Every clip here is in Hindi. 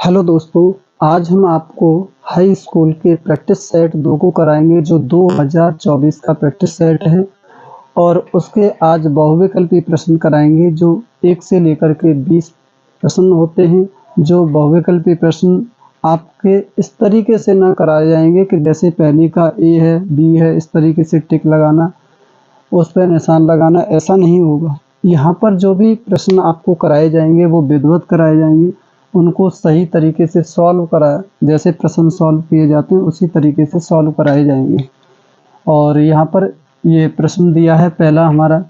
हेलो दोस्तों, आज हम आपको हाई स्कूल के प्रैक्टिस सेट 2 को कराएंगे जो 2024 का प्रैक्टिस सेट है और उसके आज बहुविकल्पी प्रश्न कराएंगे जो 1 से लेकर के 20 प्रश्न होते हैं। जो बहुविकल्पी प्रश्न आपके इस तरीके से ना कराए जाएंगे कि जैसे पहले का ए है, बी है, इस तरीके से टिक लगाना, उस पर निशान लगाना, ऐसा नहीं होगा। यहाँ पर जो भी प्रश्न आपको कराए जाएंगे वो विधिवत कराए जाएंगे, उनको सही तरीके से सॉल्व कराया जैसे प्रश्न सॉल्व किए जाते हैं उसी तरीके से सॉल्व कराए जाएंगे। और यहाँ पर ये प्रश्न दिया है पहला हमारा,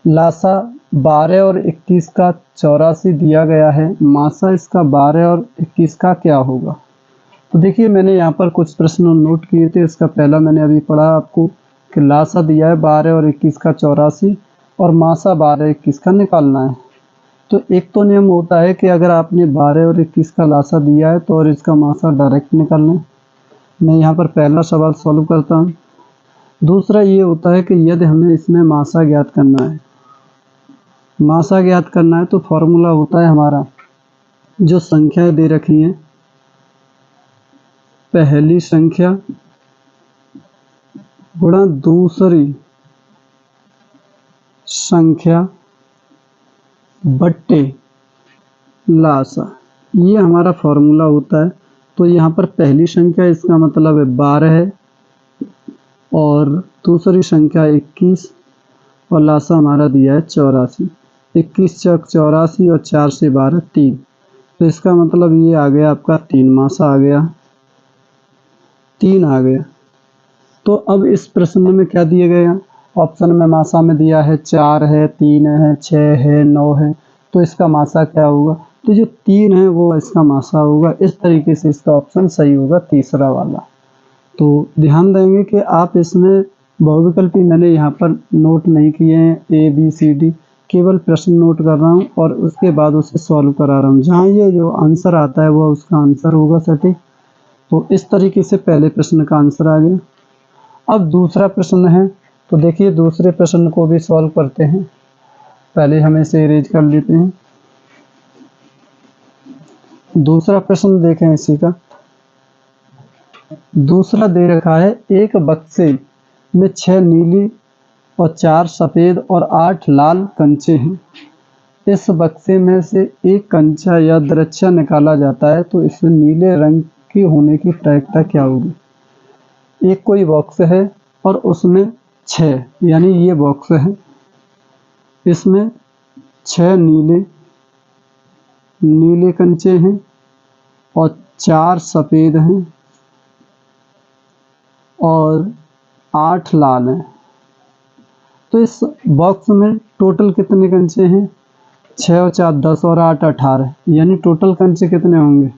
लासा 12 और 21 का 84 दिया गया है, मासा इसका 12 और 21 का क्या होगा। तो देखिए मैंने यहाँ पर कुछ प्रश्न नोट किए थे। इसका पहला मैंने अभी पढ़ा आपको कि लासा दिया है 12 और 21 का 84 और मासा 12 21 का निकालना है। तो एक तो नियम होता है कि अगर आपने 12 और 21 का लासा दिया है तो और इसका मासा डायरेक्ट निकालना है। मैं यहाँ पर पहला सवाल सॉल्व करता हूँ। दूसरा ये होता है कि यदि हमें इसमें मासा ज्ञात करना है, मासा ज्ञात करना है तो फॉर्मूला होता है हमारा, जो संख्याएं दे रखी हैं, पहली संख्या गुणा दूसरी संख्या बट्टे लासा, ये हमारा फॉर्मूला होता है। तो यहाँ पर पहली संख्या इसका मतलब है 12 है और दूसरी संख्या 21 और लासा हमारा दिया है 84। 21 चौक 84 और 4 से 12 3, तो इसका मतलब ये आ गया आपका 3 मासा आ गया, 3 आ गया। तो अब इस प्रश्न में क्या दिए गए हैं, ऑप्शन में मासा में दिया है 4 है, 3 है, 6 है, 9 है, तो इसका मासा क्या होगा, तो जो 3 है वो इसका मासा होगा। इस तरीके से इसका ऑप्शन सही होगा, तीसरा वाला। तो ध्यान देंगे कि आप इसमें बहुविकल्पी मैंने यहाँ पर नोट नहीं किए हैं, ए बी सी डी, केवल प्रश्न नोट कर रहा हूँ और उसके बाद उसे सॉल्व करा रहा हूँ। जहाँ ये जो आंसर आता है वो उसका आंसर होगा सटीक। तो इस तरीके से पहले प्रश्न का आंसर आ गया। अब दूसरा प्रश्न है, तो देखिए दूसरे प्रश्न को भी सॉल्व करते हैं। पहले हम इसे इरेज कर लेते हैं। दूसरा प्रश्न देखें इसी का। दूसरा दे रखा है, एक बक्से में 6 नीली और 4 सफ़ेद और 8 लाल कंचे हैं। इस बक्से में से एक कंचा या दरच्चा निकाला जाता है तो इसमें नीले रंग की होने की प्रायिकता क्या होगी। एक कोई बॉक्स है और उसमें 6, यानी ये बॉक्स है, इसमें 6 नीले कंचे हैं और 4 सफ़ेद हैं और 8 लाल हैं। तो इस बॉक्स में टोटल कितने कंचे हैं, 6 और 4 10 और 8 18, यानी टोटल कंचे कितने होंगे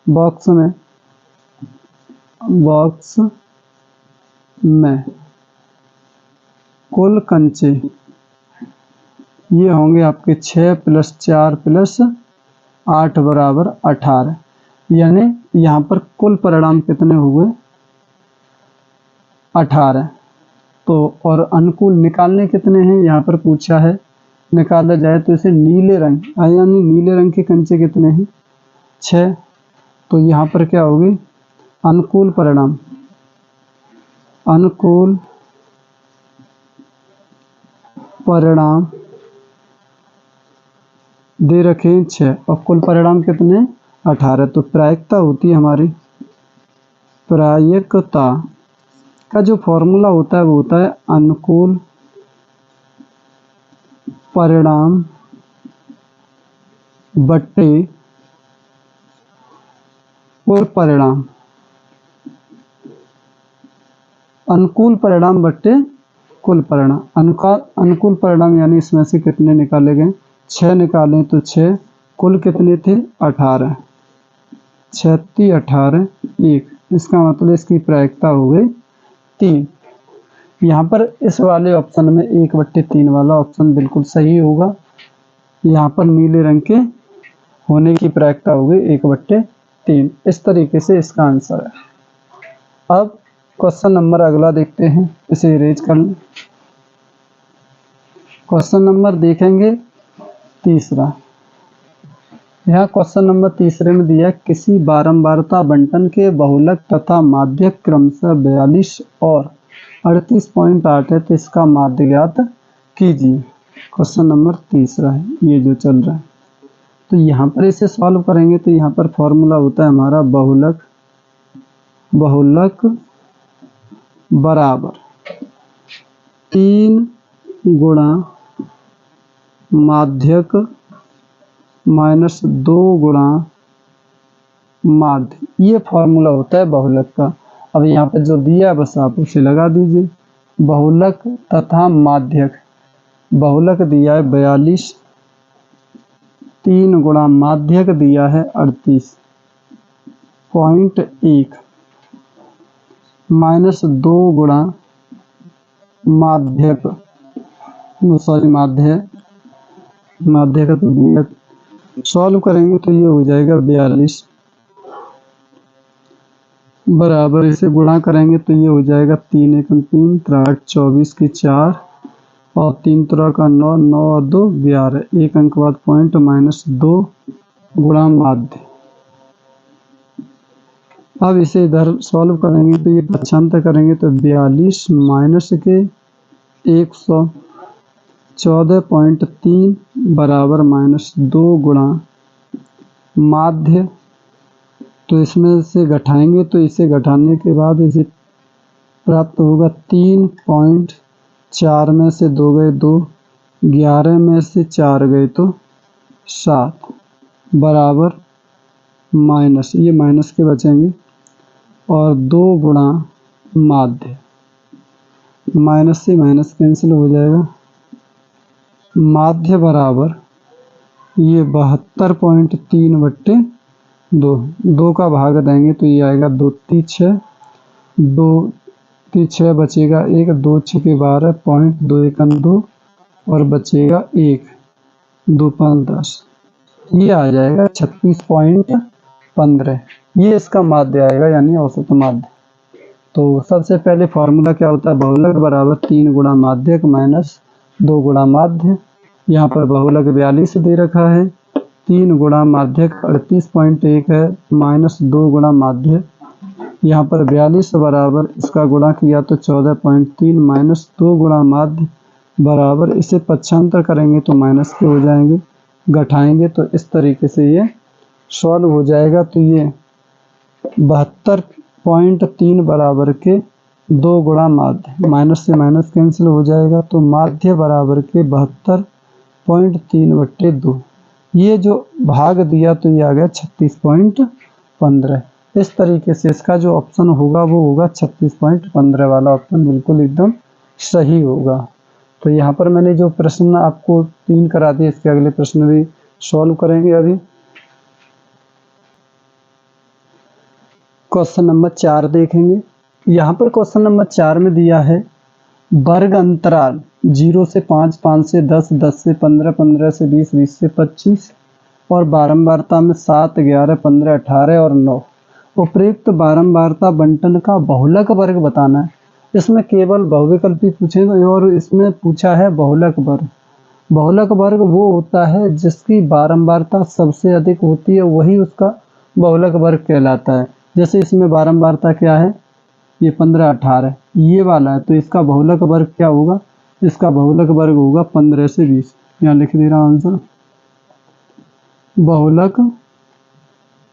बॉक्स में कुल कंचे ये होंगे आपके 6 + 4 + 8 बराबर 18, यानी यहाँ पर कुल परिणाम कितने हुए 18। तो और अनुकूल निकालने कितने हैं यहाँ पर पूछा है, निकाला जाए तो इसे नीले रंग, यानी नीले रंग के कंचे कितने हैं 6। तो यहाँ पर क्या होगी, अनुकूल परिणाम दे रखे हैं 6 और कुल परिणाम कितने 18। तो प्रायिकता होती है हमारी, प्रायिकता का जो फॉर्मूला होता है वो होता है अनुकूल परिणाम बट्टे कुल परिणाम, अनुकूल परिणाम बट्टे कुल परिणाम। अनुकूल परिणाम यानी इसमें से कितने निकाले गए, 6 निकालें तो 6, कुल कितने थे 18, 6 × 18 1, इसका मतलब इसकी प्रायिकता हो गई 3। यहाँ पर इस वाले ऑप्शन में 1/3 वाला ऑप्शन बिल्कुल सही होगा। यहाँ पर नीले रंग के होने की प्रायिकता हो गई 1/3। इस तरीके से इसका आंसर है। अब क्वेश्चन नंबर अगला देखते हैं, इसे इरेज कर लें। क्वेश्चन नंबर देखेंगे तीसरा, यहाँ क्वेश्चन नंबर तीसरे में दिया किसी बारंबारता बंटन के बहुलक तथा माध्यक क्रमशः 42 और 38.8 है, तो इसका माध्य ज्ञात कीजिए। क्वेश्चन नंबर तीसरा है ये जो चल रहा है। तो यहाँ पर इसे सॉल्व करेंगे तो यहाँ पर फॉर्मूला होता है हमारा बहुलक बराबर 3 गुणा माध्यक माइनस 2 गुणा माध्य, ये फॉर्मूला होता है बहुलक का। अब यहाँ पे जो दिया है बस आप उसे लगा दीजिए। बहुलक तथा माध्यक, बहुलक दिया है 42, 3 गुणा माध्यक दिया है 38.1 माइनस 2 गुणा माध्यक, सॉरी माध्य का तो दिया, सॉल्व करेंगे तो ये हो जाएगा 42 बराबर, इसे गुणा करेंगे तो ये हो जाएगा 3 एकम 3 3 24 की 4 और 3 3 का 9 9 और 2 11, एक अंक बाद पॉइंट माइनस 2 गुणा माध्य। अब इसे इधर सॉल्व करेंगे तो ये पक्षांतर करेंगे तो 42 माइनस के 114.3 बराबर माइनस 2 गुणा माध्य। तो इसमें से घटाएंगे तो इसे घटाने के बाद इसे प्राप्त होगा 3.4 में से 2 गए 2, 11 में से 4 गए तो 7 बराबर माइनस, ये माइनस के बचेंगे और 2 गुणा माध्य, माइनस से माइनस कैंसिल हो जाएगा, माध्य बराबर ये 72.3/2, 2 का भाग देंगे तो ये आएगा 2 3 6, 2 3 6 बचेगा 1, 2 6 के 12 पॉइंट 2 एकम 2 और बचेगा 1, 2 5 10, ये आ जाएगा 36.15, ये इसका माध्य आएगा यानी औसत माध्य। तो सबसे पहले फॉर्मूला क्या होता है, बहुलक बराबर 3 गुणा माध्यक माइनस 2 गुणा माध्य। यहाँ पर बहुलक 42 दे रखा है, 3 गुणा माध्यक 38.1 है माइनस 2 गुणा माध्य। यहाँ पर 42 बराबर इसका गुणा किया तो 14.3 माइनस 2 गुणा माध्य बराबर, इसे पक्षांतर करेंगे तो माइनस के हो जाएंगे, घटाएंगे तो इस तरीके से ये सॉल्व हो जाएगा। तो ये 72.3 बराबर के 2 गुणा माध्य, माइनस से माइनस कैंसिल हो जाएगा तो माध्य बराबर के 72.3/2, ये जो भाग दिया तो ये आ गया 36.15। इस तरीके से इसका जो ऑप्शन होगा वो होगा 36.15 वाला ऑप्शन, बिल्कुल एकदम सही होगा। तो यहाँ पर मैंने जो प्रश्न आपको 3 करा दिए, इसके अगले प्रश्न भी सॉल्व करेंगे। अभी क्वेश्चन नंबर 4 देखेंगे। यहाँ पर क्वेश्चन नंबर 4 में दिया है वर्ग अंतराल 0 से 5, 5 से 10, 10 से 15, 15 से 20, 20 से 25 और बारंबारता में 7, 11, 15, 18 और 9। उपयुक्त बारंबारता बंटन का बहुलक वर्ग बताना है। इसमें केवल बहुविकल्पी पूछे और इसमें पूछा है बहुलक वर्ग। बहुलक वर्ग वो होता है जिसकी बारंबारता सबसे अधिक होती है, वही उसका बहुलक वर्ग कहलाता है। जैसे इसमें बारंबारता क्या है, ये 15, 18 ये वाला है, तो इसका बहुलक वर्ग क्या होगा, इसका बहुलक वर्ग होगा 15 से 20। यहाँ लिख दे रहा हूँ आंसर, बहुलक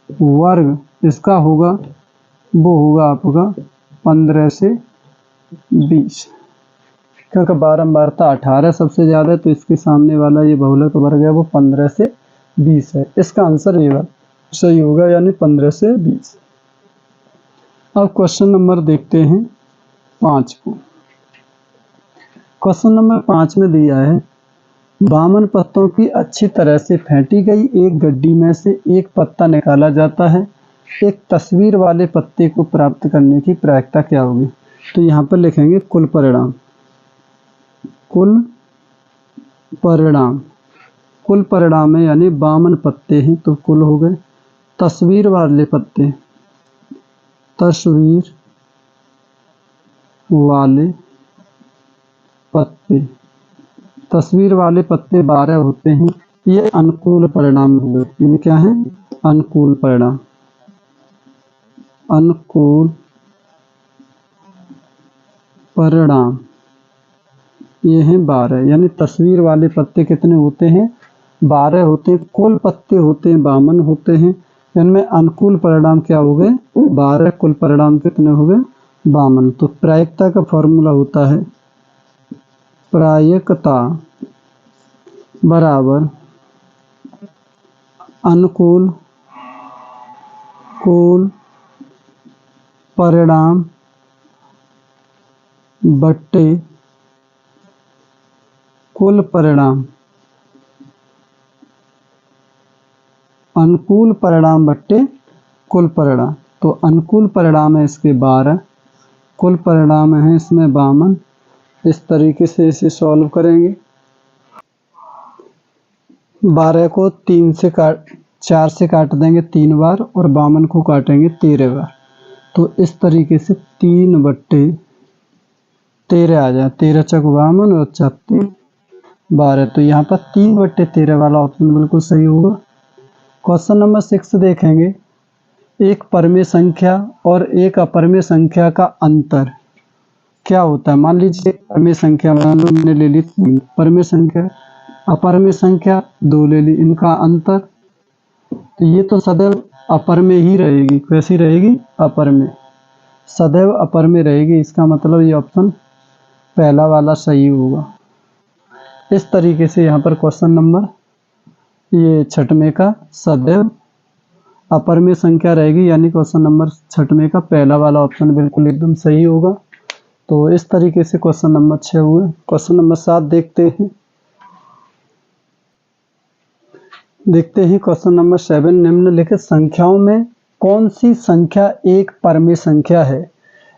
वर्ग इसका होगा वो होगा आपका 15 से 20, क्योंकि बारंबारता 18 सबसे ज़्यादा है, तो इसके सामने वाला ये बहुलक वर्ग है वो 15 से 20 है। इसका आंसर ये सही होगा यानी 15 से 20। अब क्वेश्चन नंबर देखते हैं 5 को। क्वेश्चन नंबर 5 में दिया है बामन पत्तों की अच्छी तरह से फेंटी गई एक गड्डी में से एक पत्ता निकाला जाता है, एक तस्वीर वाले पत्ते को प्राप्त करने की प्रायिकता क्या होगी। तो यहाँ पर लिखेंगे कुल परिणाम, कुल परिणाम, कुल परिणाम है यानी बामन पत्ते हैं तो कुल हो गए, तस्वीर वाले पत्ते, तस्वीर वाले पत्ते, तस्वीर वाले पत्ते 12 होते हैं, ये अनुकूल परिणाम हुए। ये क्या है? अनुकूल परिणाम। अनुकूल परिणाम ये हैं 12, यानी तस्वीर वाले पत्ते कितने होते हैं? 12 होते हैं। कुल पत्ते होते हैं 52 होते हैं। इनमें अनुकूल परिणाम क्या हो गए? 12। कुल परिणाम कितने हो गए? 52। तो प्रायिकता का फॉर्मूला होता है प्रायिकता बराबर अनुकूल कुल परिणाम बट्टे कुल परिणाम। अनुकूल परिणाम बट्टे कुल परिणाम। तो अनुकूल परिणाम है इसके 12, कुल परिणाम है इसमें 52। इस तरीके से इसे सॉल्व करेंगे। 12 को 4 से काट देंगे 3 बार और 52 को काटेंगे 13 बार। तो इस तरीके से 3/13 आ जाए। 13 चक 52 और 4 12। तो यहाँ पर 3/13 वाला ऑप्शन बिल्कुल सही होगा। क्वेश्चन नंबर 6 देखेंगे। एक परमेय संख्या और एक अपरमेय संख्या का अंतर क्या होता है? मान लीजिए परमेय संख्या मान लो मैंने ले ली 3, परमेय संख्या, अपरमेय संख्या 2 ले ली, इनका अंतर। तो ये तो सदैव अपरमेय ही रहेगी। कैसी रहेगी? अपरमेय, सदैव अपरमेय रहेगी। इसका मतलब ये ऑप्शन पहला वाला सही होगा। इस तरीके से यहाँ पर क्वेश्चन नंबर ये 6वें का सदैव अपरमेय संख्या रहेगी, यानी क्वेश्चन नंबर 6वें का पहला वाला ऑप्शन बिल्कुल एकदम सही होगा। तो इस तरीके से क्वेश्चन नंबर 6 हुए। क्वेश्चन नंबर 7 देखते हैं। क्वेश्चन नंबर 7, निम्नलिखित संख्याओं में कौन सी संख्या एक परमेय संख्या है?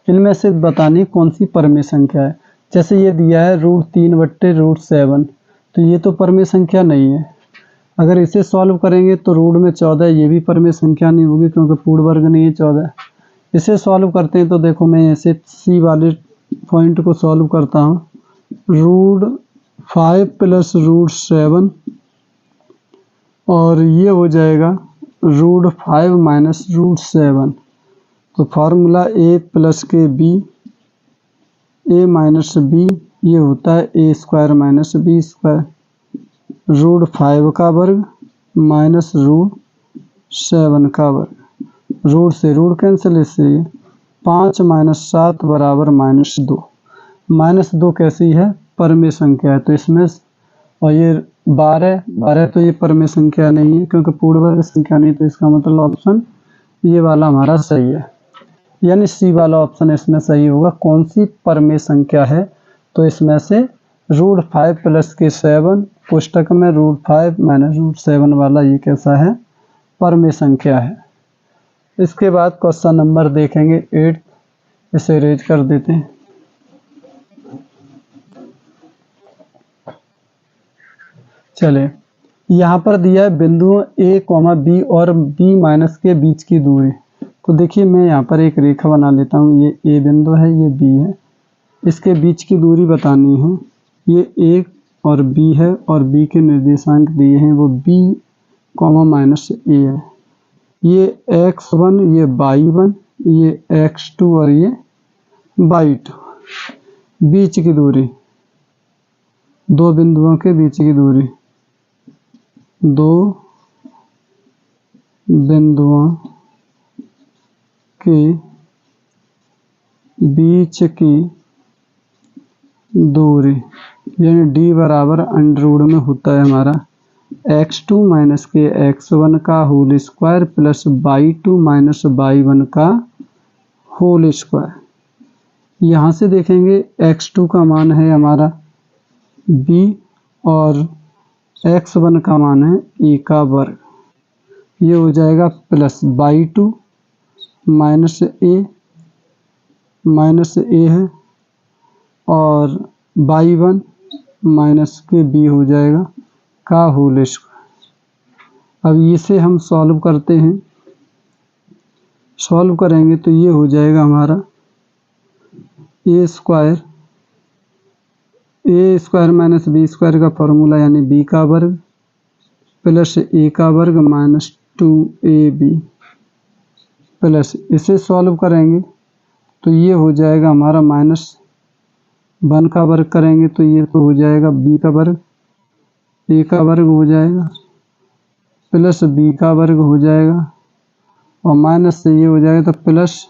इनमें से बतानी कौन सी परमेय संख्या है। जैसे ये दिया है √3/√7, तो ये तो परमेय संख्या नहीं है। अगर इसे सॉल्व करेंगे तो रूट में 14, ये भी परमेय संख्या नहीं होगी क्योंकि पूर्ण वर्ग नहीं है 14। इसे सॉल्व करते हैं तो देखो मैं ऐसे सी वाले पॉइंट को सॉल्व करता हूँ। √5 + √7 और ये हो जाएगा √5 - √7। तो फार्मूला a + के b, a - b ये होता है a² - b²। √5 का वर्ग माइनस √7 का वर्ग। रूट से रूट कैंसिल, इससे 5 - 7 बराबर -2। -2 कैसी है? परमेय संख्या है। तो इसमें और ये 12 तो ये परमेय संख्या नहीं है क्योंकि पूर्ण वर्ग संख्या नहीं। तो इसका मतलब ऑप्शन ये वाला हमारा सही है, यानी सी वाला ऑप्शन इसमें सही होगा। कौन सी परमेय संख्या है? तो इसमें से √5 + के 7, पुस्तक में √5 - √7 वाला ये कैसा है? परमेय संख्या है। इसके बाद क्वेश्चन नंबर देखेंगे 8, इसे रेज कर देते हैं। चले, यहाँ पर दिया है बिंदुओं A, B और B- के बीच की दूरी। तो देखिए मैं यहाँ पर एक रेखा बना लेता हूँ। ये A बिंदु है, ये B है, इसके बीच की दूरी बतानी है। ये A और B है और B के निर्देशांक दिए हैं, वो B, -A है। ये x1, ये y1, ये x2 और ये y2। बीच की दूरी, दो बिंदुओं के बीच की दूरी, दो बिंदुओं के बीच की दूरी, यानी d बराबर अंडरवुड में होता है हमारा x2 - के x1 का whole square plus y2 - y1 का होल स्क्वायर। यहाँ से देखेंगे x2 का मान है हमारा b और x1 का मान है a का वर्ग। ये हो जाएगा प्लस y2 -a है और y1 माइनस के b हो जाएगा का होल स्क्वायर। अब इसे हम सॉल्व करते हैं। सॉल्व करेंगे तो ये हो जाएगा हमारा a² - b² का फॉर्मूला, यानी b का वर्ग प्लस ए का वर्ग माइनस 2ab प्लस, इसे सॉल्व करेंगे तो ये हो जाएगा हमारा -1 का वर्ग करेंगे तो ये तो हो जाएगा b का वर्ग, a का वर्ग हो जाएगा प्लस b का वर्ग हो जाएगा और माइनस से ये हो जाएगा तो प्लस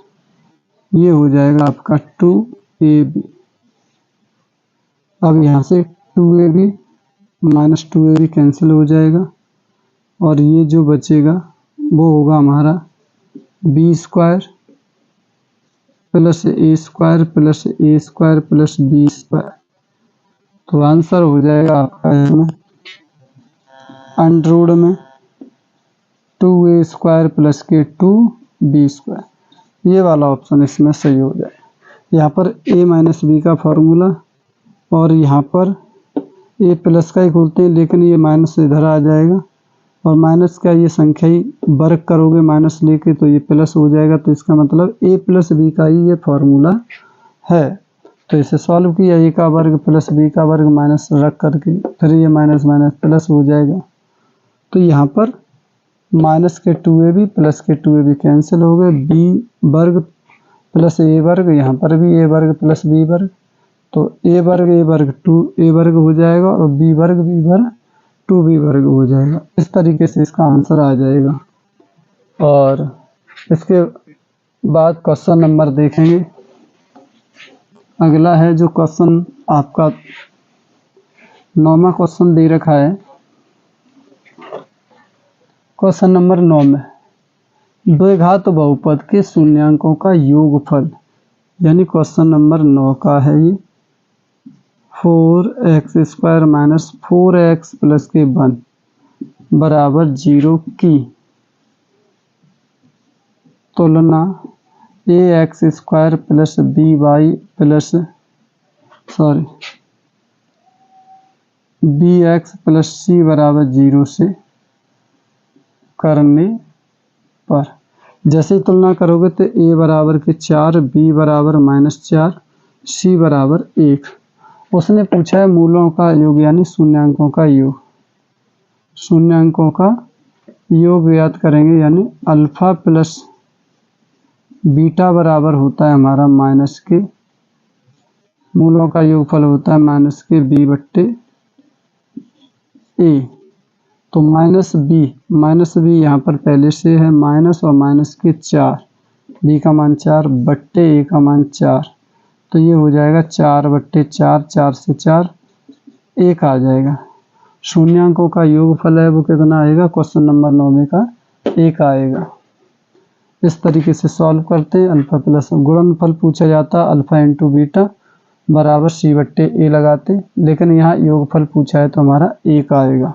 ये हो जाएगा आपका 2ab। अब यहाँ से 2ab माइनस 2ab कैंसिल हो जाएगा और ये जो बचेगा वो होगा हमारा b square plus a square plus a square plus b square. तो आंसर हो जाएगा आपका इसमें अंडर में 2a स्क्वायर प्लस के 2b स्क्वायर। ये वाला ऑप्शन इसमें सही हो जाएगा। यहाँ पर a माइनस बी का फॉर्मूला और यहाँ पर a प्लस का ही खोलते हैं, लेकिन ये माइनस इधर आ जाएगा और माइनस का ये संख्या ही वर्ग करोगे माइनस लेके तो ये प्लस हो जाएगा। तो इसका मतलब a प्लस बी का ही ये फॉर्मूला है। तो इसे सॉल्व किया, a का वर्ग प्लस b का वर्ग माइनस रख करके फिर ये माइनस माइनस प्लस हो जाएगा। तो यहाँ पर माइनस के 2ab प्लस के 2ab कैंसिल हो गए, b वर्ग प्लस a वर्ग, यहाँ पर भी a वर्ग प्लस b वर्ग, तो a वर्ग 2a वर्ग हो जाएगा और b वर्ग 2b वर्ग हो जाएगा। इस तरीके से इसका आंसर आ जाएगा। और इसके बाद क्वेश्चन नंबर देखेंगे। अगला है जो क्वेश्चन आपका 9वां क्वेश्चन दे रखा है। क्वेश्चन नंबर 9 में द्विघात बहुपद के शून्यांकों का योगफल, यानी क्वेश्चन नंबर 9 का है ये, 4x square minus 4x plus के 1 बराबर 0 की तुलना ax square plus bx plus c बराबर 0 से करने पर। जैसे ही तुलना करोगे तो a बराबर के 4, b बराबर -4, c बराबर 1। उसने पूछा है मूलों का योग यानी शून्यांकों का योग। शून्यांकों का योग याद करेंगे, यानी अल्फा प्लस बीटा बराबर होता है हमारा माइनस के, मूलों का योगफल होता है माइनस के b बट्टे a। तो माइनस बी यहाँ पर पहले से है माइनस और माइनस के 4, b का मान 4 बट्टे a का मान 4, तो ये हो जाएगा 4 बट्टे 4, 4 से 4 1 आ जाएगा। शून्यांकों का योगफल है वो कितना आएगा, क्वेश्चन नंबर 9 का 1 आएगा। इस तरीके से सॉल्व करते हैं। अल्फा प्लस गुणनफल पूछा जाता है, अल्फा इंटू बीटा बराबर c बट्टे a लगाते, लेकिन यहाँ योगफल पूछा है तो हमारा 1 आएगा।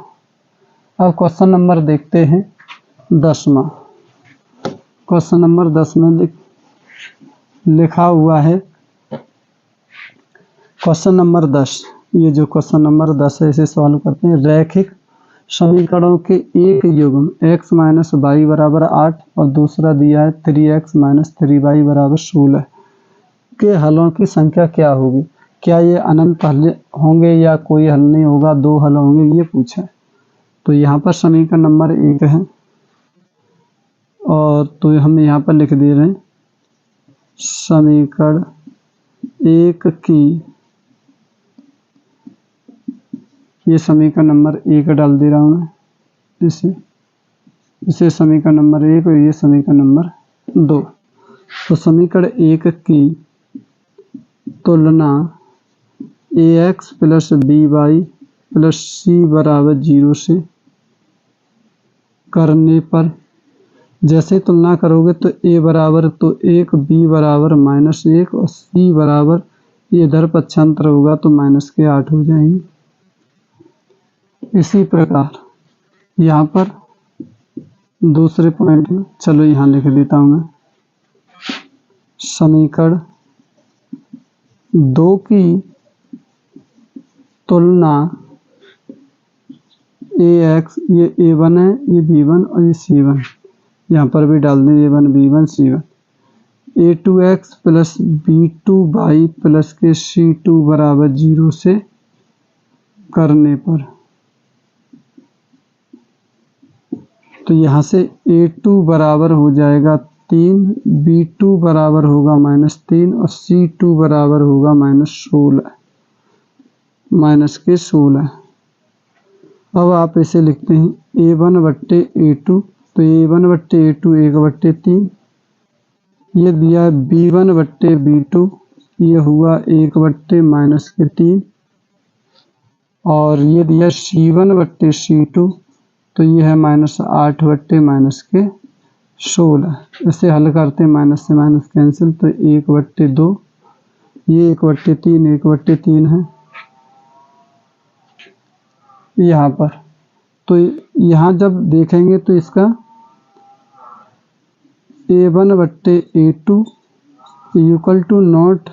अब क्वेश्चन नंबर देखते हैं 10वां। क्वेश्चन नंबर 10 में लिखा हुआ है क्वेश्चन नंबर 10। ये जो क्वेश्चन नंबर 10 है इसे सॉल्व करते हैं। रैखिक समीकरणों के एक युग्म x माइनस वाई बराबर 8 और दूसरा दिया है 3x माइनस 3y बराबर 16 के हलों की संख्या क्या होगी। क्या ये अनंत हल होंगे या कोई हल नहीं होगा, 2 हल होंगे, ये पूछा है। तो यहाँ पर समीकरण नंबर 1 है और तो हम यहाँ पर लिख दे रहे हैं समीकरण 1 की, ये समीकरण नंबर 1 डाल दे रहा हूँ मैं, इसे समीकरण नंबर 1 और ये समीकरण नंबर 2। तो समीकरण 1 की तुलना ax plus by plus c बराबर 0 से करने पर, जैसे तुलना करोगे तो a बराबर तो 1, b बराबर -1 और c बराबर, ये इधर पक्षांतर होगा तो -8 हो जाएंगे। इसी प्रकार यहाँ पर दूसरे पॉइंट में, चलो यहाँ लिख देता हूँ मैं, समीकरण 2 की तुलना ax, ये a1 है, ये b1 और ये c1, यहाँ पर भी डाल दें a1 b1 c1, a2x plus b2y plus के c2 बराबर 0 से करने पर। तो यहाँ से A2 बराबर हो जाएगा 3, B2 बराबर होगा -3 और C2 बराबर होगा -16 -16। अब आप इसे लिखते हैं A1/A2, तो A1/A2 1/3, ये दिया है B1/B2, ये हुआ 1/-3, और ये दिया C1/C2, तो ये है -8/-16। इसे हल करते हैं, माइनस से माइनस कैंसिल, तो 1/2, ये 1/3 1/3 है यहाँ पर। तो यहाँ जब देखेंगे तो इसका A1/A2 equal to not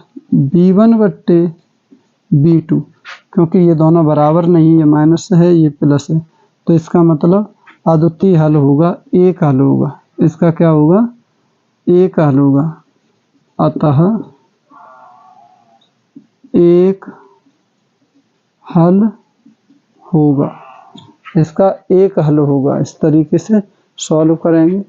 B1/B2, क्योंकि ये दोनों बराबर नहीं है, माइनस है ये प्लस है, तो इसका मतलब अद्वितीय हल होगा, एक हल होगा। इसका क्या होगा? एक हल होगा। अतः एक हल होगा, इसका एक हल होगा। इस तरीके से सॉल्व करेंगे।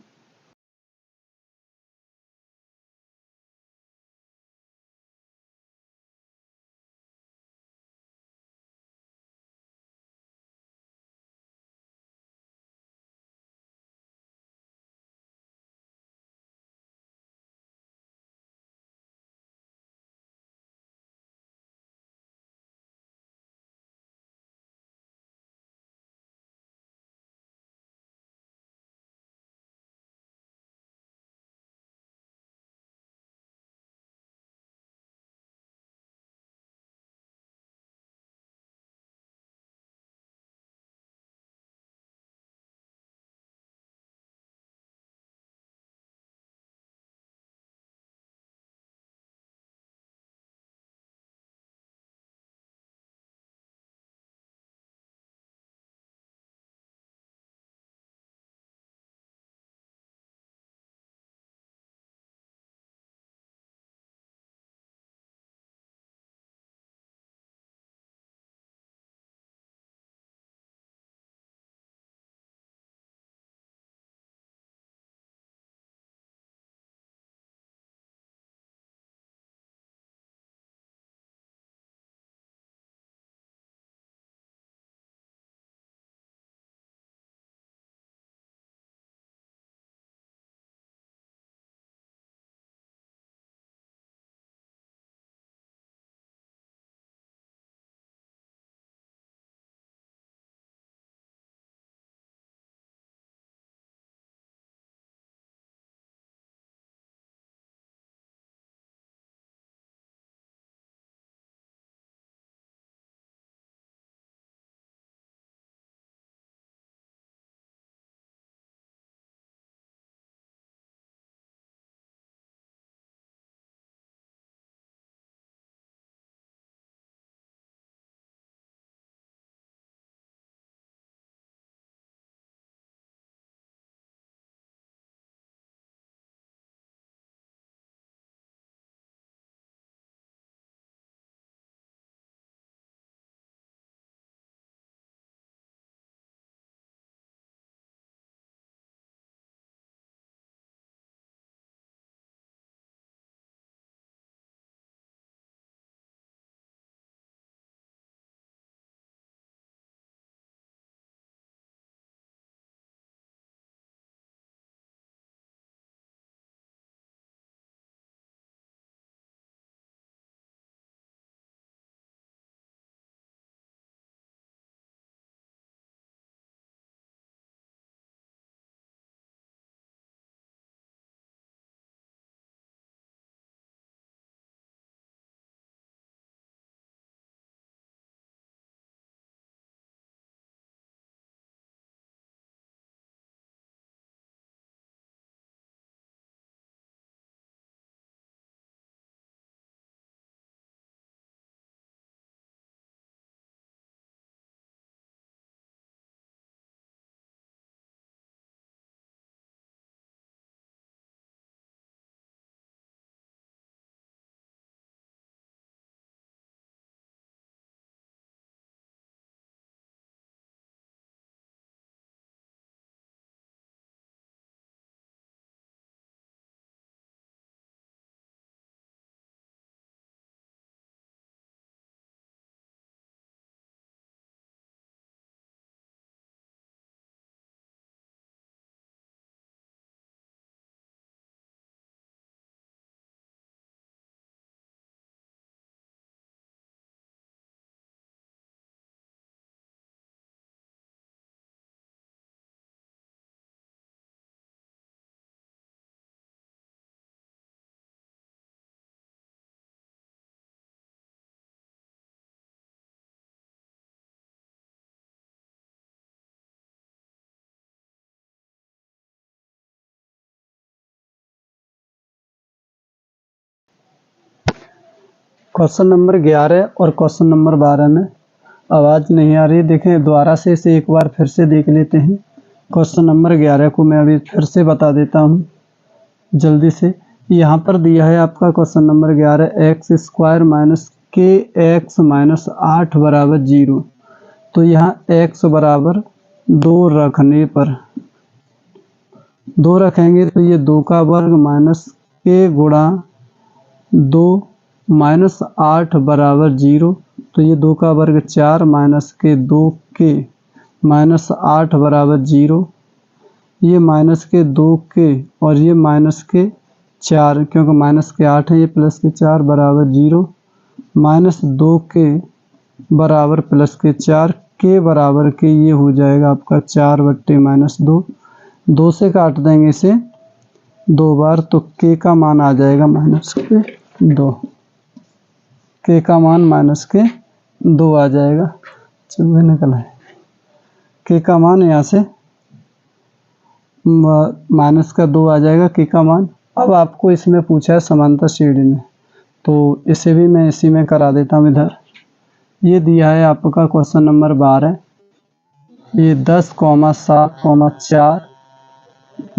क्वेश्चन नंबर 11 और क्वेश्चन नंबर 12 में आवाज़ नहीं आ रही, देखें दोबारा से इसे एक बार फिर से देख लेते हैं। क्वेश्चन नंबर 11 को मैं अभी फिर से बता देता हूँ जल्दी से। यहाँ पर दिया है आपका question number 11 x square minus के एक्स माइनस 8 बराबर 0। तो यहाँ x बराबर 2 रखने पर 2 रखेंगे तो ये 2 का वर्ग माइनस के गुणा 2 माइनस 8 बराबर 0। तो ये 2 का वर्ग 4 माइनस के 2 के माइनस 8 बराबर 0। ये माइनस के 2 के और ये माइनस के 4, क्योंकि माइनस के 8 है, ये प्लस के 4 बराबर 0। माइनस 2 के बराबर प्लस के 4 के बराबर के ये हो जाएगा आपका 4 बट्टे माइनस 2। 2 से काट देंगे इसे 2 बार तो के का मान आ जाएगा माइनस के 2। के का मान माइनस के 2 आ जाएगा। चलिए निकल है के का मान यहाँ से माइनस का 2 आ जाएगा के का मान। अब आपको इसमें पूछा है समांतर श्रेणी में, तो इसे भी मैं इसी में करा देता हूँ। इधर ये दिया है आपका क्वेश्चन नंबर 12, ये 10, 7, 4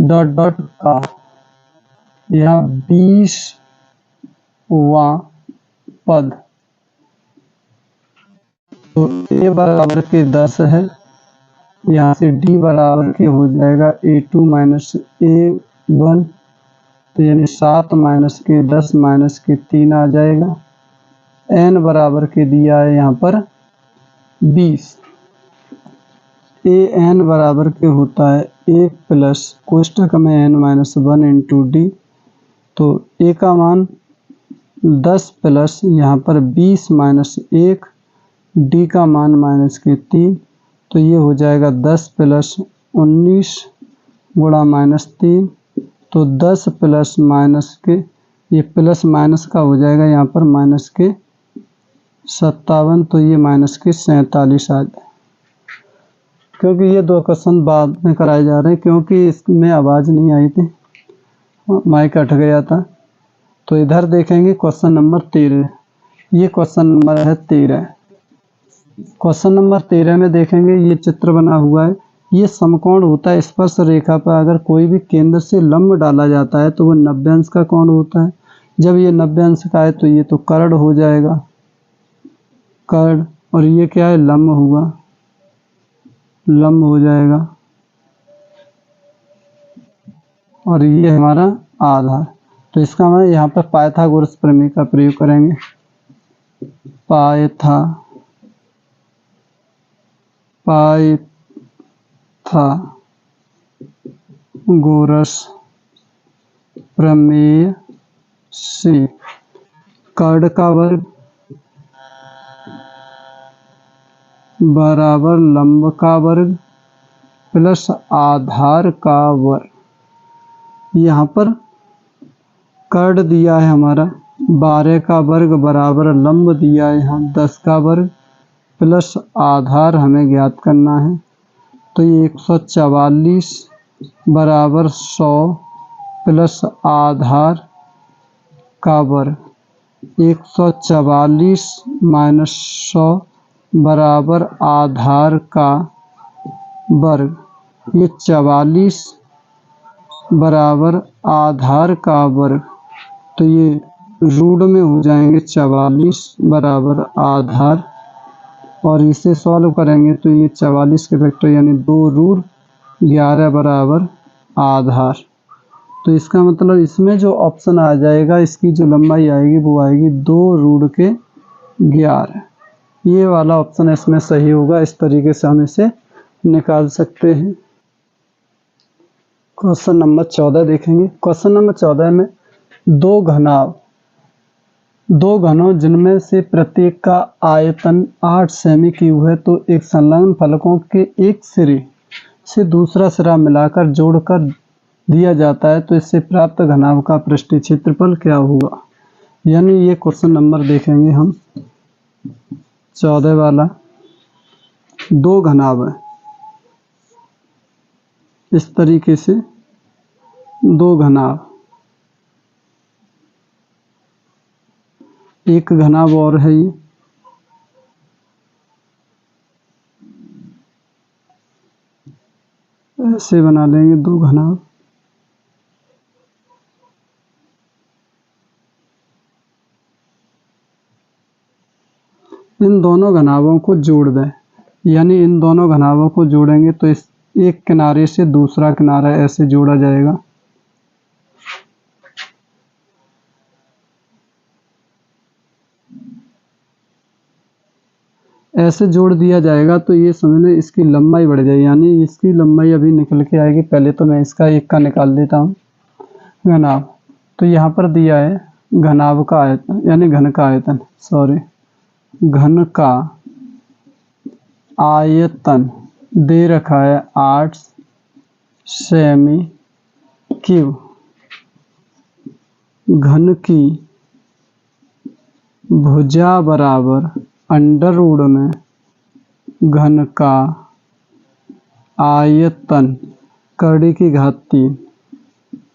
डॉट डॉट का यहाँ 20वां पद, तो a बराबर के 10 है, यहाँ से d बराबर के हो जाएगा a2 माइनस a1, तो यानी 7 माइनस के 10 माइनस के 3 आ जाएगा। n बराबर के दिया है यहाँ पर 20। an बराबर के होता है a प्लस कोष्टक में n माइनस 1 इंटू डी। तो a का मान 10 प्लस यहाँ पर 20 माइनस 1, डी का मान माइनस के 3, तो ये हो जाएगा 10 प्लस 19 गुणा माइनस 3। तो 10 प्लस माइनस के ये प्लस माइनस का हो जाएगा यहाँ पर माइनस के 57, तो ये माइनस के 47 आ जाए। क्योंकि ये 2 क्वेश्चन बाद में कराए जा रहे हैं, क्योंकि इसमें आवाज़ नहीं आई थी, माइक अट गया था। तो इधर देखेंगे क्वेश्चन नंबर 13, ये क्वेश्चन नंबर है 13। क्वेश्चन नंबर 13 में देखेंगे ये चित्र बना हुआ है, ये समकोण होता है। स्पर्श रेखा पर अगर कोई भी केंद्र से लंब डाला जाता है तो वो 90 अंश का कोण होता है। जब ये 90 अंश का है तो ये तो कर्ण हो जाएगा, कर्ण, और ये क्या है, लंब हुआ, लंब हो जाएगा, और ये हमारा आधार। तो इसका हम यहाँ पर पाइथागोरस प्रमेय का प्रयोग करेंगे। पाइथागोरस प्रमेय से कर्ण का वर्ग बराबर लंब का वर्ग प्लस आधार का वर्ग। यहाँ पर कर्ण दिया है हमारा 12 का वर्ग बराबर लंब दिया है यहाँ 10 का वर्ग प्लस आधार हमें ज्ञात करना है। तो ये 144 बराबर 100 प्लस आधार का वर्ग। 144 माइनस 100 बराबर आधार का वर्ग। ये 44 बराबर आधार का वर्ग, तो ये रूट में हो जाएंगे 44 बराबर आधार, और इसे सॉल्व करेंगे तो ये 44 के फैक्टर यानी 2 रूट 11 बराबर आधार। तो इसका मतलब इसमें जो ऑप्शन आ जाएगा, इसकी जो लंबाई आएगी वो आएगी 2 रूट के 11। ये वाला ऑप्शन इसमें सही होगा। इस तरीके से हम इसे निकाल सकते हैं। क्वेश्चन नंबर 14 देखेंगे। क्वेश्चन नंबर 14 में दो घनों जिनमें से प्रत्येक का आयतन 8 सेमी क्यूब है, तो एक संलग्न फलकों के एक सिरे से दूसरा सिरा मिलाकर जोड़कर दिया जाता है, तो इससे प्राप्त घनाभ का पृष्ठीय क्षेत्रफल क्या होगा। यानी ये क्वेश्चन नंबर देखेंगे हम 14 वाला। 2 घनाभ है, इस तरीके से 2 घनाभ, एक घनाभ और है ये। ऐसे बना लेंगे दो घनाभ। इन दोनों घनाभों को जोड़ दें, यानी इन दोनों घनाभों को जोड़ेंगे तो इस एक किनारे से दूसरा किनारा ऐसे जोड़ा जाएगा। ऐसे जोड़ दिया जाएगा तो ये समझ लें इसकी लंबाई बढ़ जाएगी, यानी इसकी लंबाई अभी निकल के आएगी। पहले तो मैं इसका एक का निकाल देता हूँ घनाभ। तो यहाँ पर दिया है घनाभ का आयतन, यानी घन का आयतन, घन का आयतन दे रखा है 8 सेमी क्यूब। घन की भुजा बराबर अंडर रूट में घन का आयतन कड़ी की घात 3।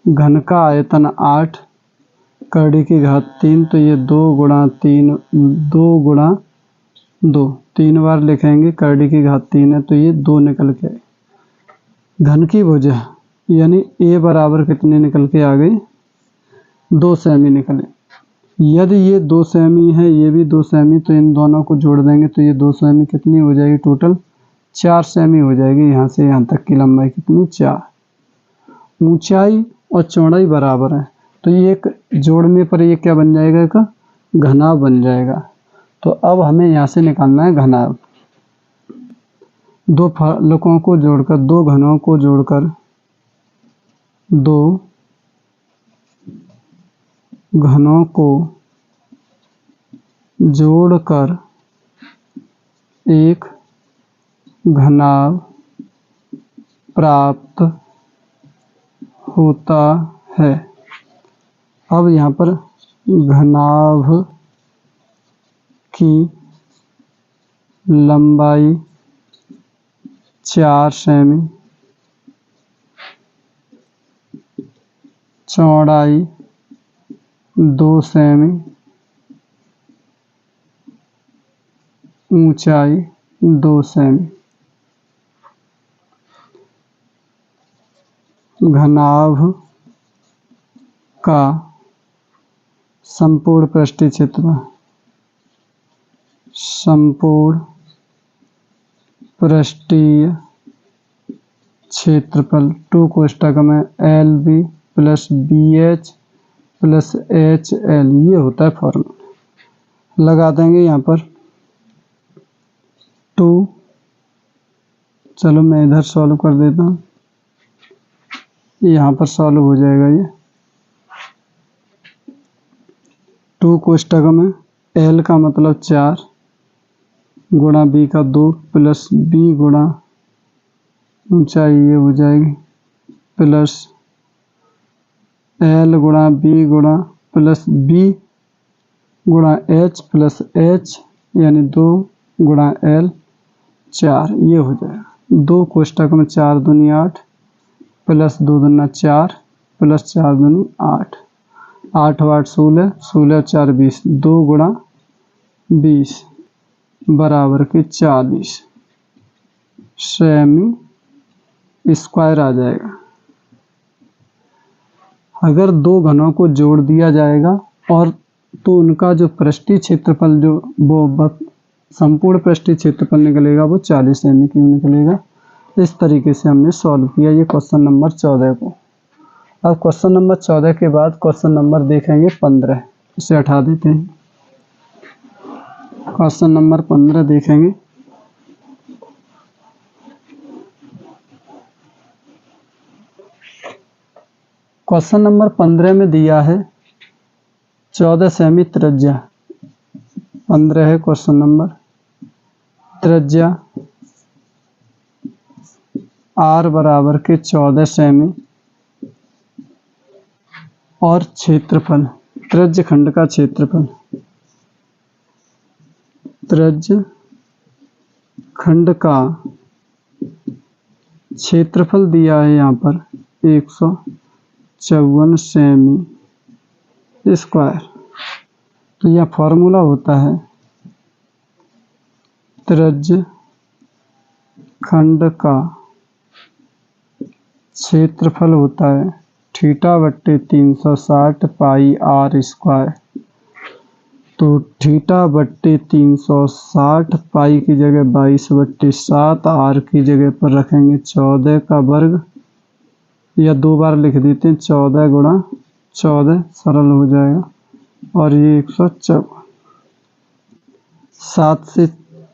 घन का आयतन 8 कड़ी की घात 3, तो ये 2 गुणा 3, 2 गुणा 2, 3 बार लिखेंगे, कड़ी की घात 3 है तो ये 2 निकल के आए। घन की भुजा यानी ए बराबर कितने निकल के आ गई, 2 सेमी निकले। यदि ये 2 सेमी है, ये भी 2 सेमी, तो इन दोनों को जोड़ देंगे तो ये 2 सेमी कितनी हो जाएगी, टोटल 4 सेमी हो जाएगी। यहाँ से यहाँ तक की लंबाई कितनी, 4। ऊंचाई और चौड़ाई बराबर है तो ये एक जोड़ने पर ये क्या बन जाएगा, इसका घनाभ बन जाएगा। तो अब हमें यहाँ से निकालना है घनाभ। दो फलकों को जोड़कर, दो घनों को जोड़कर, दो घनों को जोड़कर एक घनाभ प्राप्त होता है। अब यहाँ पर घनाभ की लंबाई 4 सेमी, चौड़ाई 2 सेमी, ऊंचाई 2 सेमी। घनाभ का संपूर्ण पृष्ठीय क्षेत्रफल, संपूर्ण पृष्ठीय क्षेत्रफल 2 कोष्ठक में LB plus BH plus HL, ये होता है फॉर्मूला। लगा देंगे यहाँ पर 2, चलो मैं इधर सॉल्व कर देता हूँ, यहाँ पर सॉल्व हो जाएगा ये। 2 कोष्ठक में L का मतलब 4 गुणा B का 2 प्लस B गुणा ऊंचाई ये हो जाएगी प्लस L गुणा B गुणा प्लस B गुणा H प्लस H, यानी 2 गुणा L 4, ये हो जाएगा। 2 कोष्ठक में 4 दूनी 8 प्लस 2 दूना 4 प्लस 4 दूनी 8, 8 8 16, 16 4 20, 2 गुणा 20 बराबर के 40 सेमी स्क्वायर आ जाएगा। अगर दो घनों को जोड़ दिया जाएगा और तो उनका जो पृष्ठीय क्षेत्रफल जो वो संपूर्ण पृष्ठीय क्षेत्रफल निकलेगा वो 40 सेमी क्यूब निकलेगा। इस तरीके से हमने सॉल्व किया ये क्वेश्चन नंबर 14 को। अब क्वेश्चन नंबर 14 के बाद क्वेश्चन नंबर देखेंगे 15, इसे हटा देते हैं। क्वेश्चन नंबर 15 देखेंगे। क्वेश्चन नंबर 15 में दिया है 14 सेमी त्रिज्या, 15 है क्वेश्चन नंबर। त्रिज्या R बराबर के 14 सेमी और क्षेत्रफल, त्रिज्य खंड का क्षेत्रफल, त्रिज्य खंड का क्षेत्रफल दिया है यहाँ पर 154 सेमी स्क्वायर। तो यह फॉर्मूला होता है त्रिज्य खंड का क्षेत्रफल होता है θ/360 पाई r स्क्वायर। तो θ/360 पाई की जगह 22/7, r की जगह पर रखेंगे 14 का वर्ग, या 2 बार लिख देते हैं 14 गुणा 14 सरल हो जाएगा, और ये 154। 7 से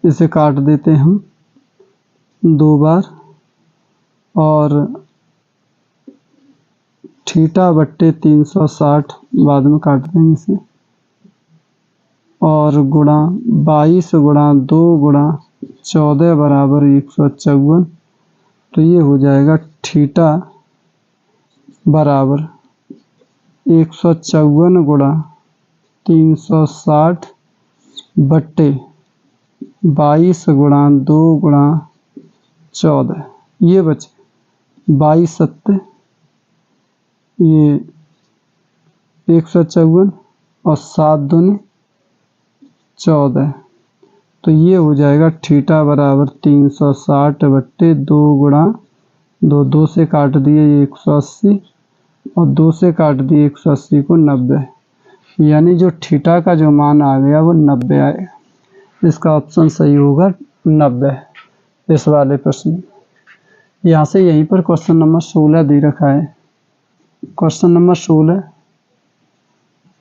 इसे काट देते हैं हम 2 बार, और θ/360 बाद में काट देंगे इसे, और गुणा 22 गुणा 2 गुणा 14 बराबर 154। तो ये हो जाएगा थीटा बराबर 154 गुणा 360 बट्टे 22 गुणा 2 गुणा 14, ये बचे 22 सत्ते, ये 154 और 7 दूनी 14। तो ये हो जाएगा थीटा बराबर 360 बट्टे 2 गुणा 2 से काट दिए 180, और 2 से काट दिए 180 को 90, यानी जो थीटा का जो मान आ गया वो 90 आएगा। इसका ऑप्शन सही होगा 90 इस वाले प्रश्न। यहाँ से यहीं पर क्वेश्चन नंबर 16 दे रखा है। Question number 16,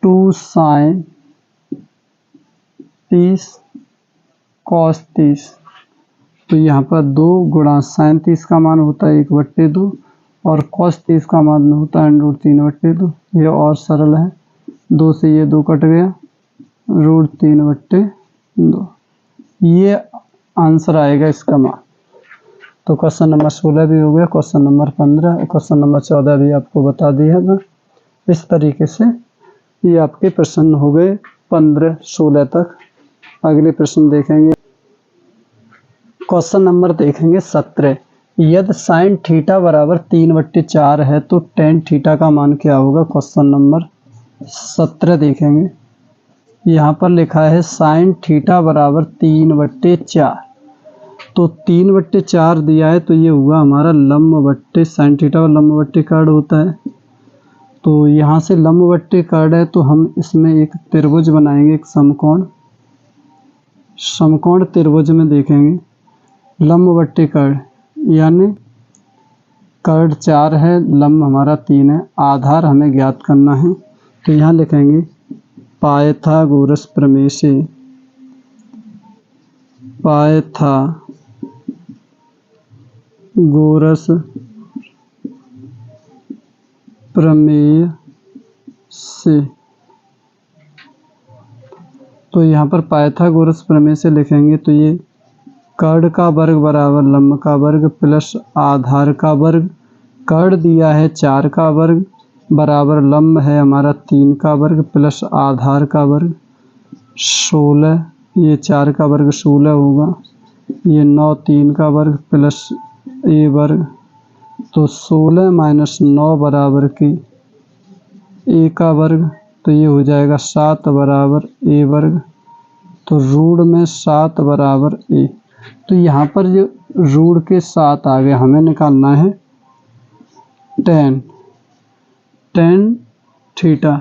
2 sin 30 cos 30। तो यहाँ पर 2 गुणा sin 30 का मान होता है 1/2, और cos 30 का मान होता है √3/2। ये और सरल है, 2 से ये 2 कट गया, √3/2। ये आंसर आएगा इसका मान। तो क्वेश्चन नंबर 16 भी हो गया। क्वेश्चन नंबर 15 और क्वेश्चन नंबर 14 भी आपको बता दिया था। इस तरीके से ये आपके प्रश्न हो गए 15-16 तक। अगले प्रश्न देखेंगे, क्वेश्चन नंबर देखेंगे 17। यदि साइन थीटा बराबर 3/4 है तो टेन थीटा का मान क्या होगा। क्वेश्चन नंबर 17 देखेंगे। यहाँ पर लिखा है साइन थीटा बराबर 3/4। तो 3/4 दिया है, तो ये हुआ हमारा लंब बट्टे साइन थीटा और लंब बट्टे कर्ण होता है। तो यहाँ से लंब बट्टे कर्ण है, तो हम इसमें एक त्रिभुज बनाएंगे, एक समकोण। समकोण त्रिभुज में देखेंगे लंब बट्टे कर्ण, यानी कर्ण 4 है, लंब हमारा 3 है, आधार हमें ज्ञात करना है। तो यहाँ लिखेंगे पाइथागोरस प्रमेय से, पाइथागोरस प्रमेय से। तो यहाँ पर पाइथागोरस प्रमेय से लिखेंगे, तो ये कर्ण का वर्ग बराबर लंब का वर्ग प्लस आधार का वर्ग। कर्ण दिया है 4 का वर्ग बराबर लंब है हमारा 3 का वर्ग प्लस आधार का वर्ग 16। ये 4 का वर्ग 16 होगा, ये 9 3 का वर्ग प्लस ए वर्ग। तो 16 माइनस 9 बराबर की ए का वर्ग, तो ये हो जाएगा 7 बराबर ए वर्ग। तो रूट में 7 बराबर ए। तो यहाँ पर जो रूट के 7 आ गए, हमें निकालना है टेन थीटा।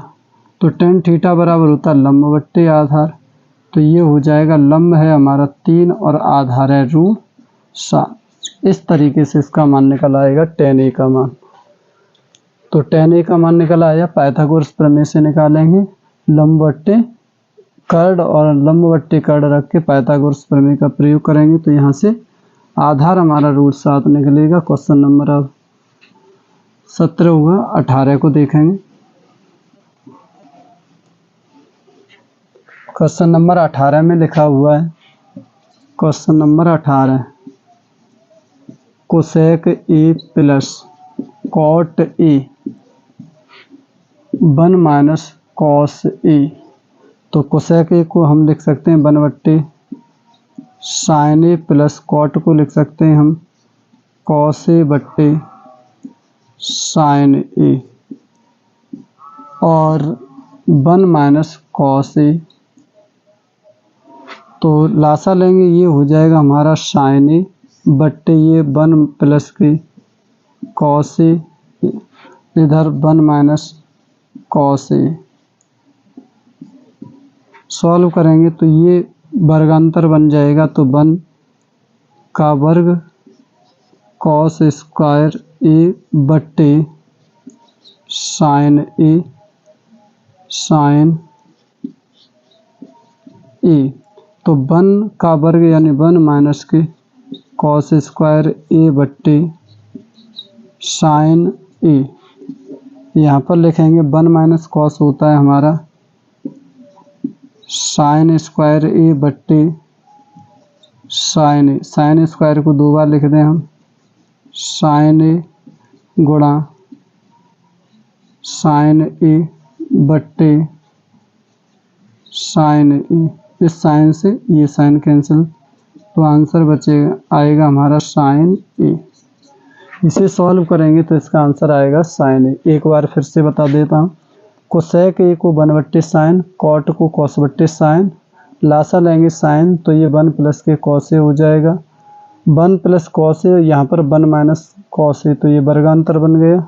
तो टेन थीटा बराबर होता है लंब बट्टे आधार। तो ये हो जाएगा लंब है हमारा 3 और आधार है √7। इस तरीके से इसका मान निकल आएगा टेन ए का मान। तो टेन ए का मान निकल आया। पाइथागोरस प्रमेय से निकालेंगे लंब बट्टे कर्ण, और लंब बट्टे कर्ण रख के पाइथागोरस प्रमेय का प्रयोग करेंगे। तो यहाँ से आधार हमारा √7 निकलेगा। क्वेश्चन नंबर अब 17 हुआ। 18 को देखेंगे। क्वेश्चन नंबर 18 में लिखा हुआ है, question number 18, cosec A plus cot A 1 minus cos A. तो कोसेक ए को हम लिख सकते हैं 1/, साइन ए प्लस कॉट को लिख सकते हैं हम कॉस ए बट्टे साइन ए, और 1 माइनस कॉस ए तो लासा लेंगे, ये हो जाएगा हमारा साइन ए बट्टे ये 1 प्लस के कॉस ए, इधर 1 माइनस कॉस ए। सॉल्व करेंगे तो ये वर्गांतर बन जाएगा, तो 1 का वर्ग कॉस स्क्वायर ए बट्टे साइन ए तो 1 का वर्ग यानी 1 माइनस के कॉस स्क्वायर ए बट्टे साइन ए। यहाँ पर लिखेंगे 1 माइनस कॉस होता है हमारा साइन स्क्वायर ए बट्टे साइन ए। साइन स्क्वायर को 2 बार लिख दें हम, साइन ए गुणा साइन ए बट्टे साइन ए। इस साइन से ये साइन कैंसिल, तो आंसर बचेगा आएगा हमारा साइन ए। इसे सॉल्व करेंगे तो इसका आंसर आएगा साइन ए। एक बार फिर से बता देता हूँ, कोसेक ए को 1 बट्टे साइन, कॉट को कॉस बट्टे साइन, लासा लेंगे साइन तो ये 1 प्लस के कॉस ए हो जाएगा, 1 प्लस कॉस ए, यहाँ पर 1 माइनस कॉस ए, तो ये वर्गांतर बन गया।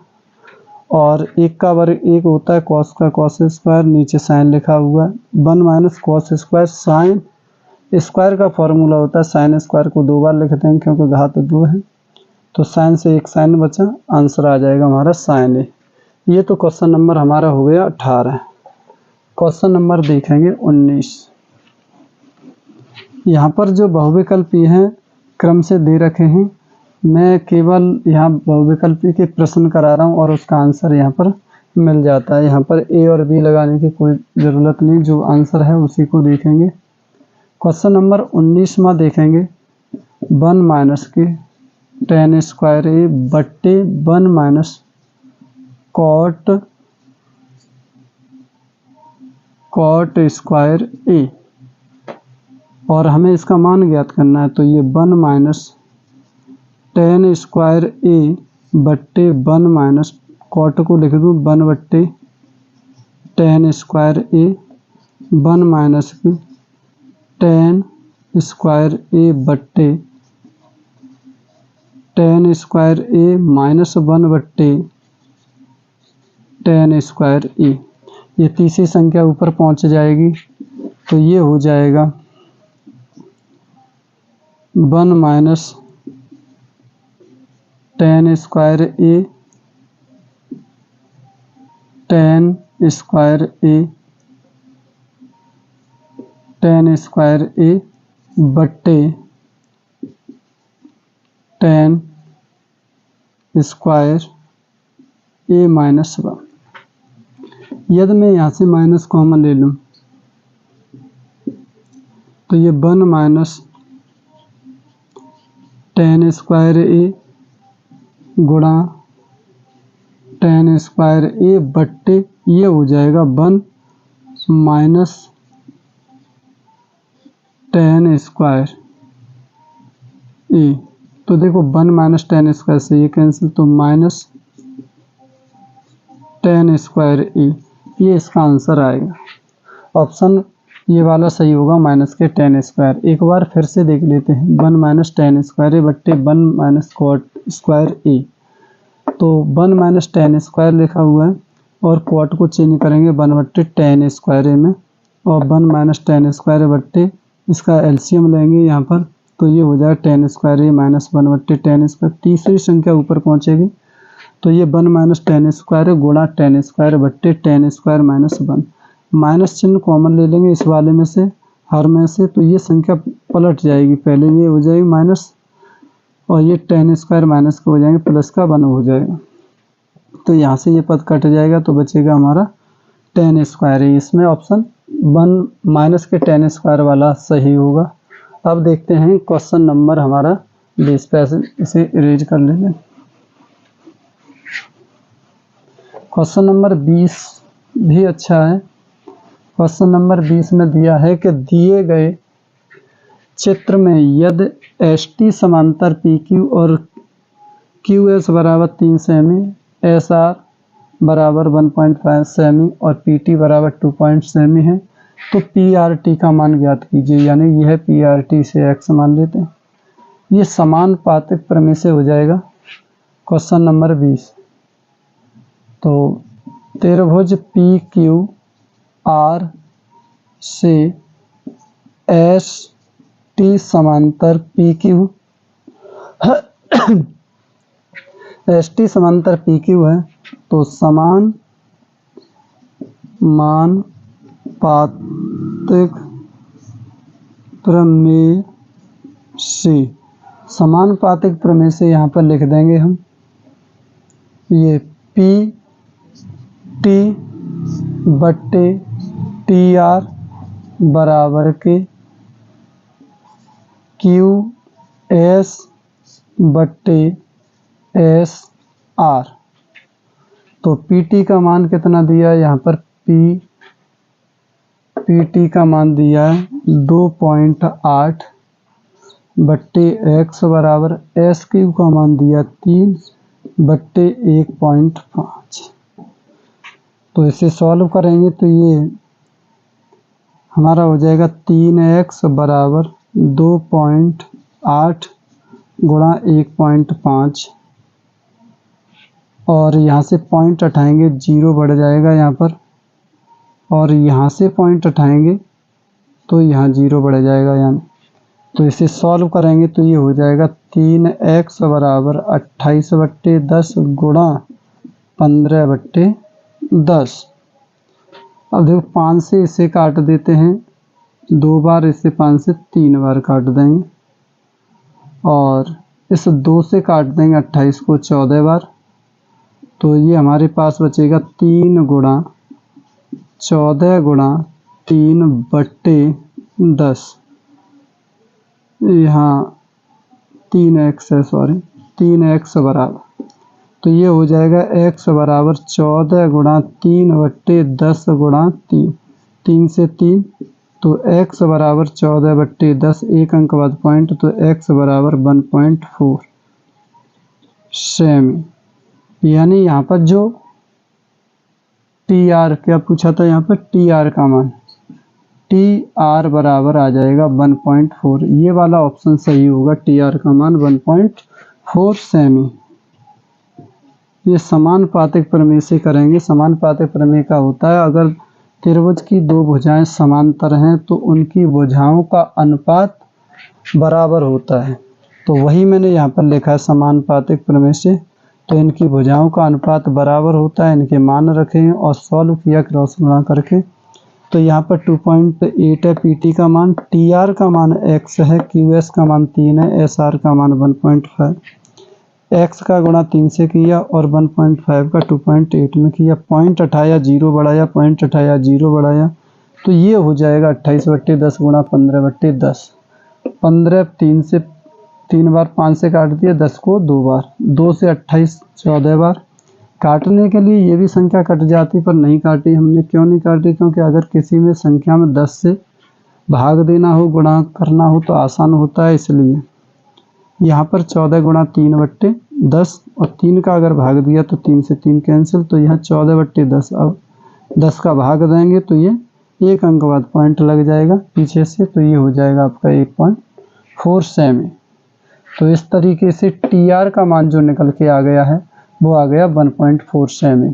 और 1 का वर्ग 1 होता है, कॉस का कॉस स्क्वायर, नीचे साइन लिखा हुआ है, 1 minus cos square. Sine square का फॉर्मूला होता है, साइन स्क्वायर को 2 बार लिखते हैं क्योंकि घात 2 है, तो साइन से 1 साइन बचा, आंसर आ जाएगा हमारा साइन ए। ये तो क्वेश्चन नंबर हमारा हो गया 18। क्वेश्चन नंबर देखेंगे 19। यहाँ पर जो बहुविकल्पी हैं क्रम से दे रखे हैं, मैं केवल यहाँ बहुविकल्पी के प्रश्न करा रहा हूँ और उसका आंसर यहाँ पर मिल जाता है। यहाँ पर ए और बी लगाने की कोई ज़रूरत नहीं, जो आंसर है उसी को देखेंगे। क्वेश्चन नंबर 19वां देखेंगे, 1 माइनस के tan स्क्वायर ए बट्टे 1 माइनस कॉट स्क्वायर ए, और हमें इसका मान ज्ञात करना है, तो ये 1 माइनस tan स्क्वायर ए बट्टे 1 माइनस कॉट को लिख दूँ 1 बट्टे tan स्क्वायर ए, 1 माइनस की tan स्क्वायर ए बट्टे tan स्क्वायर ए माइनस 1 बट्टे tan स्क्वायर ए। ये तीसरी संख्या ऊपर पहुंच जाएगी, तो ये हो जाएगा 1 माइनस tan स्क्वायर ए tan स्क्वायर ए बट्टे tan स्क्वायर ए माइनस 1। यदि मैं यहाँ से माइनस कॉमन ले लूँ तो ये 1 माइनस tan स्क्वायर ए गुणा tan स्क्वायर ए बट्टे ये हो जाएगा 1 माइनस tan स्क्वायर ए। तो देखो 1 माइनस tan स्क्वायर से ये कैंसिल, तो माइनस tan स्क्वायर ए, ये इसका आंसर आएगा। ऑप्शन ये वाला सही होगा, माइनस के tan स्क्वायर। एक बार फिर से देख लेते हैं, 1 माइनस tan स्क्वायर ए बट्टे 1 माइनस कॉट स्क्वायर ए, तो 1 माइनस tan स्क्वायर लिखा हुआ है और कॉट को चेंज करेंगे 1 बट्टे tan स्क्वायर ए में, और 1 माइनस tan स्क्वायर ए बट्टे इसका एलसीएम लेंगे यहाँ पर, तो ये हो जाएगा tan स्क्वायर ए माइनस 1 बट्टे tan स्क्वायर। तीसरी संख्या ऊपर पहुँचेगी, तो ये 1 माइनस tan स्क्वायर गुणा tan स्क्वायर बट्टे tan स्क्वायर माइनस 1। माइनस चिन्ह कॉमन ले लेंगे इस वाले में से, हर में से, तो ये संख्या पलट जाएगी, पहले ये हो जाएगी माइनस और ये tan स्क्वायर माइनस का हो जाएंगे, प्लस का 1 हो जाएगा, तो यहाँ से ये पद कट जाएगा, तो बचेगा हमारा tan स्क्वायर है। इसमें ऑप्शन 1 माइनस के tan स्क्वायर वाला सही होगा। अब देखते हैं क्वेश्चन नंबर हमारा 20 पे, इसे इरेज कर लेंगे। क्वेश्चन नंबर 20 भी अच्छा है। क्वेश्चन नंबर 20 में दिया है कि दिए गए चित्र में यदि ST समांतर PQ और QS बराबर 3 सेमी, SR बराबर 1.5 सेमी और PT बराबर 2 सेमी है, तो PRT का मान ज्ञात कीजिए, यानी यह PRT से x मान लेते हैं। ये समानुपातिक प्रमेय से हो जाएगा। क्वेश्चन नंबर 20, तो त्रिभुज PQR से ST समांतर PQ ST समांतर PQ है, तो समानुपातिक प्रमेय से यहाँ पर लिख देंगे हम, ये PT बट्टे TR बराबर के QS बट्टे SR। तो PT का मान कितना दिया है यहाँ पर, PT का मान दिया है 2.8 बट्टे x बराबर SQ का मान दिया 3 बट्टे 1.5। तो इसे सॉल्व करेंगे तो ये हमारा हो जाएगा 3x बराबर 2.8 गुणा 1.5, और यहाँ से पॉइंट हटाएंगे 0 बढ़ जाएगा यहाँ पर, और यहाँ से पॉइंट हटाएंगे तो यहाँ 0 बढ़ जाएगा यानी। तो इसे सॉल्व करेंगे तो ये हो जाएगा 3x बराबर 28 बट्टे 10 गुणा 15 बट्टे 10। अब देखो 5 से इसे काट देते हैं 2 बार, इसे 5 से 3 बार काट देंगे, और इस 2 से काट देंगे 28 को 14 बार। तो ये हमारे पास बचेगा 3 गुणा 14 गुणा 3 बट्टे 10, यहाँ 3x है, सॉरी 3x बराबर, तो ये हो जाएगा x बराबर 14 गुणा 3 बट्टे 10 गुणा 3, 3 से 3, तो x बराबर 14 बट्टे 10, एक अंक बाद पॉइंट, तो x बराबर 1.4 सेमी। यानी यहाँ पर जो TR क्या पूछा था, यहाँ पर TR का मान, TR बराबर आ जाएगा 1.4, ये वाला ऑप्शन सही होगा, TR का मान 1.4 सेमी। ये समानुपातिक प्रमेय से करेंगे। समानुपातिक प्रमेय का होता है अगर त्रिभुज की दो भुजाएं समांतर हैं तो उनकी भुजाओं का अनुपात बराबर होता है, तो वही मैंने यहाँ पर लिखा है समानुपातिक प्रमेय से। तो इनकी भुजाओं का अनुपात बराबर होता है, इनके मान रखें और सॉल्व किया क्रॉस गुणा करके। तो यहाँ पर 2.8 है PT का मान, TR का मान x है, QS का मान 3 है, SR का मान 1.5, x का गुणा 3 से किया और 1.5 का 2.8 में किया, पॉइंट हटाया 0 बढ़ाया, पॉइंट हटाया 0 बढ़ाया, तो ये हो जाएगा 28 बट्टे 10 गुणा 15 बट्टे 10। 15 3 से 3 बार 5 से काट दिया, 10 को 2 बार, 2 से 28 14 बार। काटने के लिए ये भी संख्या कट जाती पर नहीं काटी हमने। क्यों नहीं काटी? क्योंकि अगर किसी में संख्या में 10 से भाग देना हो, गुणा करना हो तो आसान होता है, इसलिए यहाँ पर 14 गुणा 3 बट्टे 10 और 3 का अगर भाग दिया तो 3 से 3 कैंसिल, तो यहाँ 14 बट्टे 10। अब 10 का भाग देंगे तो ये एक अंक बाद पॉइंट लग जाएगा पीछे से, तो ये हो जाएगा आपका 1.4 सेमी। तो इस तरीके से TR का मान जो निकल के आ गया है वो आ गया 1.4 सेमी।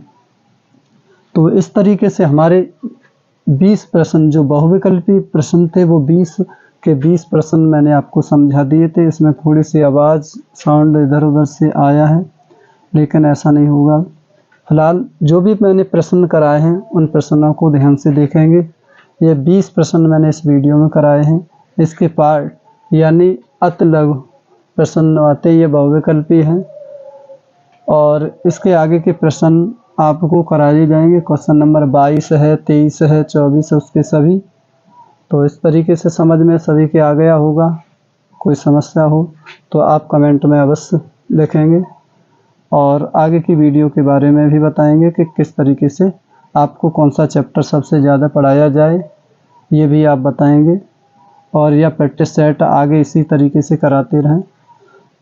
तो इस तरीके से हमारे 20 प्रश्न जो बहुविकल्पी प्रश्न थे वो 20 के 20 प्रश्न मैंने आपको समझा दिए थे। इसमें थोड़ी सी आवाज़ साउंड इधर उधर से आया है, लेकिन ऐसा नहीं होगा। फिलहाल जो भी मैंने प्रश्न कराए हैं उन प्रश्नों को ध्यान से देखेंगे। ये 20 प्रश्न मैंने इस वीडियो में कराए हैं। इसके पार्ट यानी अतिलघु प्रश्न आते हैं, ये बहुविकल्पी हैं और इसके आगे के प्रश्न आपको कराए जाएंगे। क्वेश्चन नंबर 22 है, 23 है, 24 है, उसके सभी। तो इस तरीके से समझ में सभी के आ गया होगा। कोई समस्या हो तो आप कमेंट में अवश्य लिखेंगे और आगे की वीडियो के बारे में भी बताएंगे कि किस तरीके से आपको कौन सा चैप्टर सबसे ज़्यादा पढ़ाया जाए, ये भी आप बताएंगे। और यह प्रैक्टिस सेट आगे इसी तरीके से कराते रहें।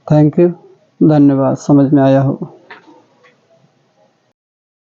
थैंक यू, धन्यवाद। समझ में आया हो।